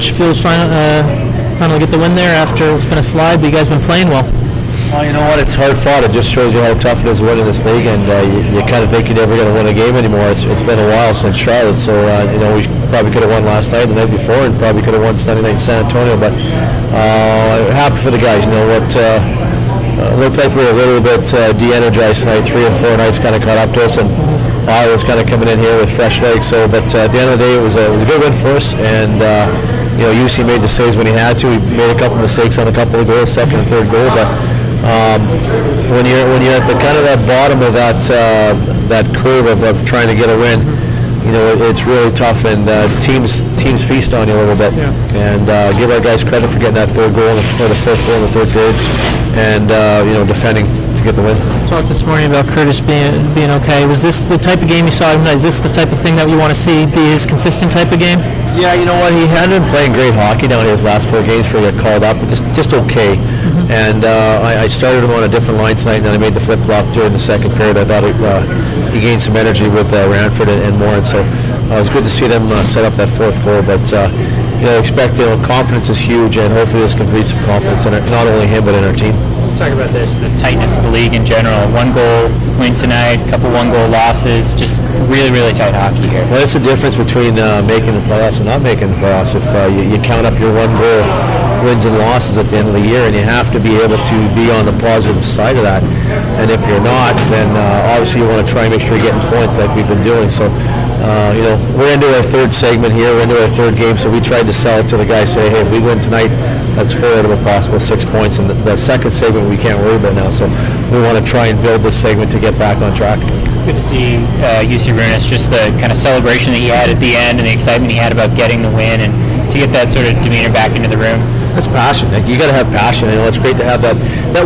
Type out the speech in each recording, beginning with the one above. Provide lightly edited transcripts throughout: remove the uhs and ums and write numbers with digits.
Coach, feels finally get the win there after it's been a slide, but you guys have been playing well. Well, you know what? It's hard fought. It just shows you how tough it is to win in this league, and you kind of think you're never going to win a game anymore. It's been a while since Charlotte, so we probably could have won last night, the night before, and probably could have won Sunday night in San Antonio. But happy for the guys. You know what? Looked like we were a little bit de-energized tonight. 3 and 4 nights kind of caught up to us, and I was kind of coming in here with fresh legs. So, but at the end of the day, it was a good win for us, and UC made the saves when he had to. He made a couple mistakes on a couple of goals, second and third goal, but. When you're at the kind of that bottom of that curve of trying to get a win, it's really tough, and teams feast on you a little bit. Yeah. And give our guys credit for getting that third goal or the fourth goal in the third period, and defending to get the win. Talked this morning about Curtis being okay. Was this the type of game you saw tonight? Is this the type of thing that you want to see be his consistent type of game? Yeah, you know what? He hadn't been playing great hockey down here his last 4 games before he got called up, but just okay. Mm-hmm. And I started him on a different line tonight, and then I made the flip-flop during the second period. I thought he gained some energy with Ranford and more, and so it was good to see them set up that fourth goal. But expect confidence is huge, and hopefully this can breed some confidence in not only him but in our team. Talk about this, the tightness of the league in general. 1 goal win tonight, a couple 1-goal losses, just really, really tight hockey here. Well, that's the difference between making the playoffs and not making the playoffs. If you count up your 1-goal wins and losses at the end of the year, and you have to be able to be on the positive side of that. And if you're not, then obviously you want to try and make sure you're getting points like we've been doing. So, we're into our third segment here. We're into our third game, so we tried to sell it to the guys, say, hey, if we win tonight, that's 4 out of a possible 6 points. And the second segment we can't worry about now. So we want to try and build this segment to get back on track. It's good to see UC Runas, just the kind of celebration that he had at the end and the excitement he had about getting the win, and to get that sort of demeanor back into the room. That's passion. Like, you got to have passion. It's great to have that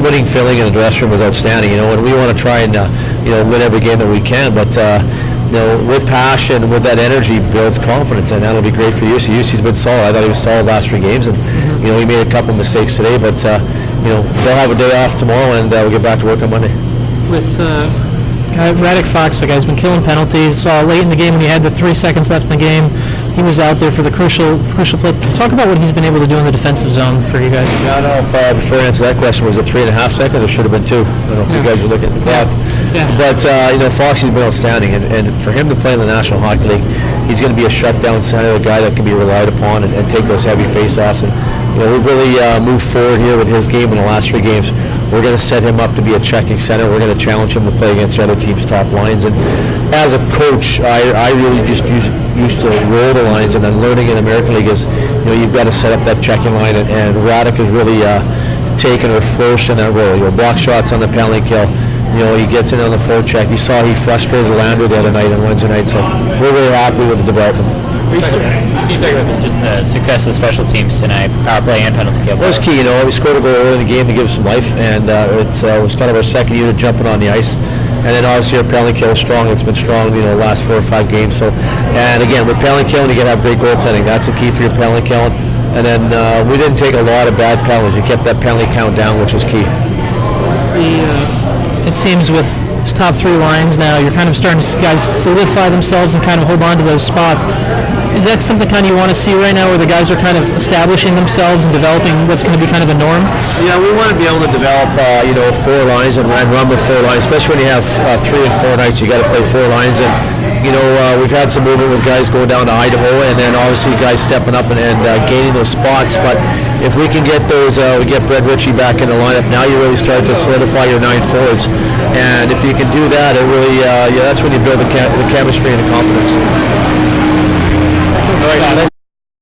winning feeling in the dressing room was outstanding. And we want to try and win every game that we can, but with passion, with that energy, builds confidence, and that'll be great for UC. UC's been solid. I thought he was solid last 3 games, and he made a couple mistakes today, but they'll have a day off tomorrow, and we'll get back to work on Monday. With Radek Fox, the guy's been killing penalties. Late in the game when he had the 3 seconds left in the game, he was out there for the crucial play. Talk about what he's been able to do in the defensive zone for you guys. Yeah, I don't know if before I answer that question, was it 3.5 seconds? It should have been 2. I don't know if you guys are looking at the clock. Yeah. But Foxy's been outstanding, and for him to play in the National Hockey League, he's going to be a shutdown center, a guy that can be relied upon and take those heavy face-offs. And we've really moved forward here with his game in the last 3 games. We're going to set him up to be a checking center. We're going to challenge him to play against the other team's top lines. And as a coach, I really just used to roll the lines, and then learning in the American League is, you've got to set up that checking line, and Radek has really taken or flourished in that role. Block shots on the penalty kill. He gets in on the forecheck. You saw he frustrated Lander the other night on Wednesday night, so we're really happy with the development. Can you talk about just the success of the special teams tonight, power play and penalty kill? It was key. We scored a goal early in the game to give us some life, and it was kind of our second unit jumping on the ice. And then obviously our penalty kill is strong. It's been strong, the last 4 or 5 games. So, and again, with penalty killing, you got to have great goaltending. That's the key for your penalty killing. And then we didn't take a lot of bad penalties. We kept that penalty count down, which was key. It seems with his top 3 lines now, you're kind of starting to see guys solidify themselves and kind of hold on to those spots. Is that something kind of you want to see right now, where the guys are kind of establishing themselves and developing what's going to be kind of a norm? Yeah, we want to be able to develop, 4 lines and run with 4 lines, especially when you have 3 and 4 nights. You got to play 4 lines, and we've had some movement with guys going down to Idaho, and then obviously guys stepping up and gaining those spots. But if we can get those, we get Brett Ritchie back in the lineup. Now you really start to solidify your 9 forwards, and if you can do that, it really, that's when you build the chemistry and the confidence. All right.